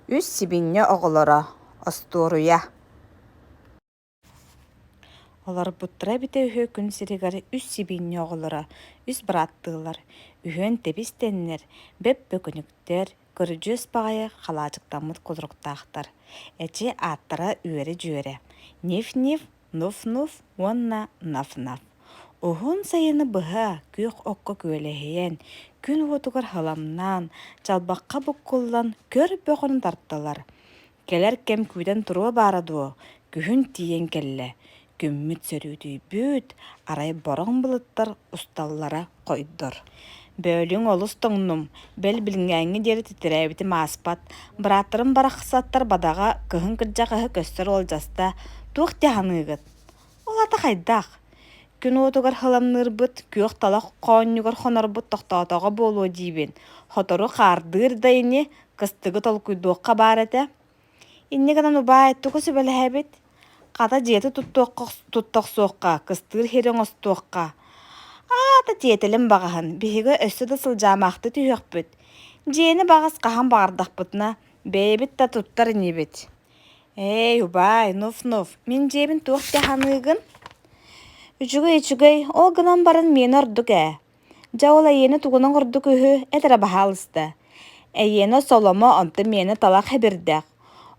Үс сибинне оғылара, осторуя. Олар бұттыра біте үхі күн сиригар үс сибинне оғылара, үс бұраттығылар, үхін тепістеннер, беп бөкініктер, көріджөс бағайы қалачықтамыт құдырықтақтар. Әче аттара үйері жүйері. Ниф-ниф, нуф-нуф, онна наф-наф. Оғын сайыны бұға күйік оққа көліхейен, күн отығыр халамнан, жалбаққа бұққылдан көр бөғын тарттылар. Келер кем күйден тұруы барадуы, күхін тиен келі. Күмміт сөрүйдей бүт, арай борон бұлыттар ұсталлара қойдыр. Бөлің олыс тоңнум, бәл біліңгәңі дері тітірәбіті маспат, бұратырым барақсаттар бадаға кыхын кіржақығы көстер ол жаста туық тяғанығыт. Олата қайдақ. Күн отығар хыламныр бұт, күйіқ талақ қауынығар қонар бұт тоқтатаға болуы дейбен. Хотору қардыр дайыне кыстығы толкүйдуыққа бар әті. Инне ғынан ұбай тұғы сөбәлі әбет. Қата жеті тұттық соққа, кыстыр херен остуыққа. Ата жетілім бағағын, бейгі өсі дысыл жамақты түйек бүт. Жені бағыз қахан бағардақ бұтына, бейбіт та тұттар небет. Эй, ұбай, нуф-нуф, мен жебін туық тяханығын. Үчігей, ол гынан барын мені ұрдық ә. Жауыла ені тұғының ұрдық үхі әтірі бағалысты. Әйені солома онты мені талақ әбірдіқ.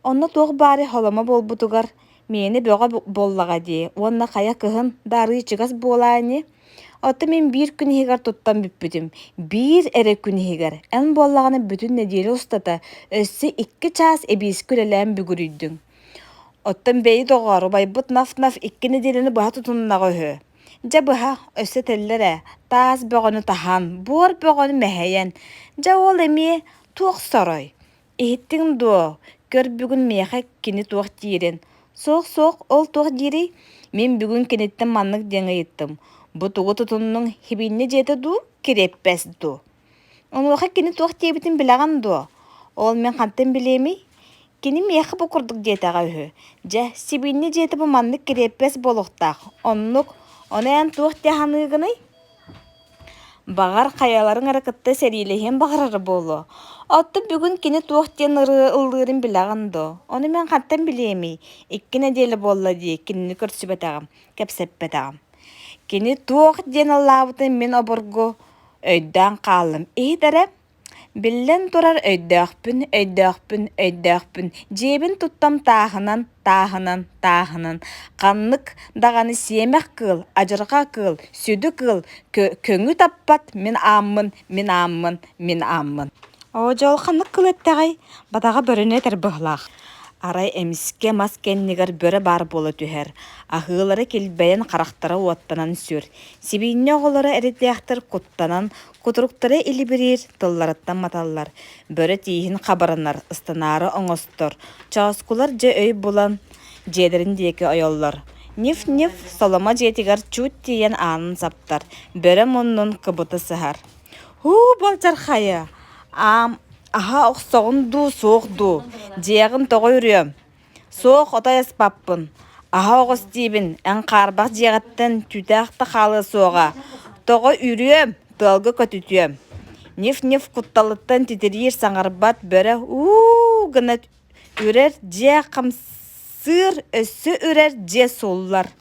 Онны туық бары холома бол бұтығар, мені бөға боллаға дей. Онна қая кығын дары чығас болайны. Оты мен бір күн егер тұттан бүппітім. Bir әрі күн егер. Ән боллағаны бүтін неделі ұстата. Өссі 2 час әбейс күлелән бүгірүйдің. Оттан бейі доғару байбыт наф-наф 2 неделені бұға тұтыннаға үхі. Жа бұға өсі тәлләрі, таз бөғіні тахан, бұр бөғіні мәхәйен. Жа ол әме туық сарай. Ехеттің дуы, көр бүгін меха кені туық дейірін. Соқ-соқ ол туық дейірі, мен бүгін кенеттен маннық деңі еттім. Бұ туғы тұтынның хебейіне жеті ду, кереппәс ду. Онуға кені туық дейбітін білаған ду. Ол мен қанттен білемей? Кені меха бұ құрдық жетіға үхі. Жа, себейіне жеті бұ маннық кереппәс болуқтақ. Оннық, оны ән туық дейханығыны? Бағар қаяларын әрекетті сәрилеген бағарары болу. Отты бүгін кені туық дейін ұлдырын білағанды. Оны мен қанттен білемей. 2 неделі болла дей, кені көрсі бәтағым, кәпсәп бәтағым. Кені туық дейін аллабытын мен обырғы өйден қалым. Дәрі? Білін тұрар өйдөқпін. Жебін тұттам тағынан. Қаннық дағаны семек қыл, ажырға қыл, сөді қыл, көңі таппат, мен аммын. О, жол қаннық қыл әттіғай, бадаға біріне тәр бұғлақ. Арай әміске маскеннігер бөрі бар болы түхер. Ахылары келбәйін қарақтары оттанан сүр. Себейіне оғылары әреттіяқтыр құттанан, құтырықтары елі бірер тылларыттан маталар. Бөрі тейін қабарынар, ыстанары оңыстыр. Чағысқылар же өй болан, жедіріндегі ойоллар. Ниф-ниф, солома жетігер чут тейен анын саптар. Бөрі мұнның қыбыты сығар. Балчар қайы! Аха оқсоғынду, соғду. Жеғын тоғы үрем. Соқ отай аспаппын. Аха оғыз дейбін. Ән қарбақ жеғаттан түтәқті қалы соға. Тоғы үрем, тылғы көтүтем. Неф-неф құтталыттан тетірер саңарбат бөрі. Гына үрер же қамсыр, өссі үрер же соллар.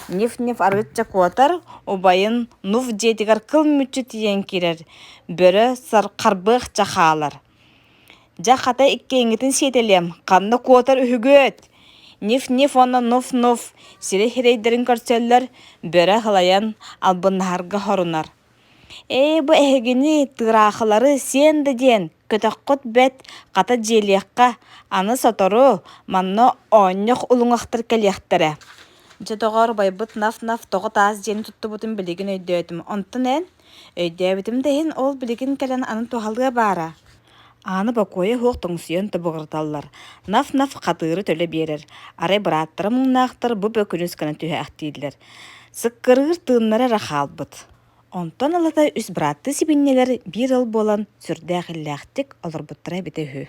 Неф-неф арғытча қуатар, обайын нуф жетігер қыл мүтчі тиен керер. Бөрі сар қарбық жақалар. Жақата иккеңетін сетелем, қанды қуатар үхігөт. Неф-неф оны нуф-нуф, сирі херейдерін көрселер, бөрі ғылаян албыннарға хорунар. Бұ әгіні тырақылары сенді ден, көтіққұт бәт қата желеққа, аны сатору, манны оңық ұлыңақтыр кәлектірі. Жадоғар байбыт наф-наф тоғы таз жені тұтты бұтын білігін өйдөөдім. Онтын ән, өйдөөбітім дәйін ол білігін кәлін анын туғалыға бара. Аны бақойы хоқтың сүйен тұбығырталар. Наф-наф қатыры төлі берер. Арай бұраттыры мұннақтыр бұ бөкініз кәні түйі әқтейділер. Сыққырғыр тыңнары рақал бұт. Онтын алата үс бұратты себіннелер бір ыл болан сүрді әқілі әқтік олар бұттыра біті хүй.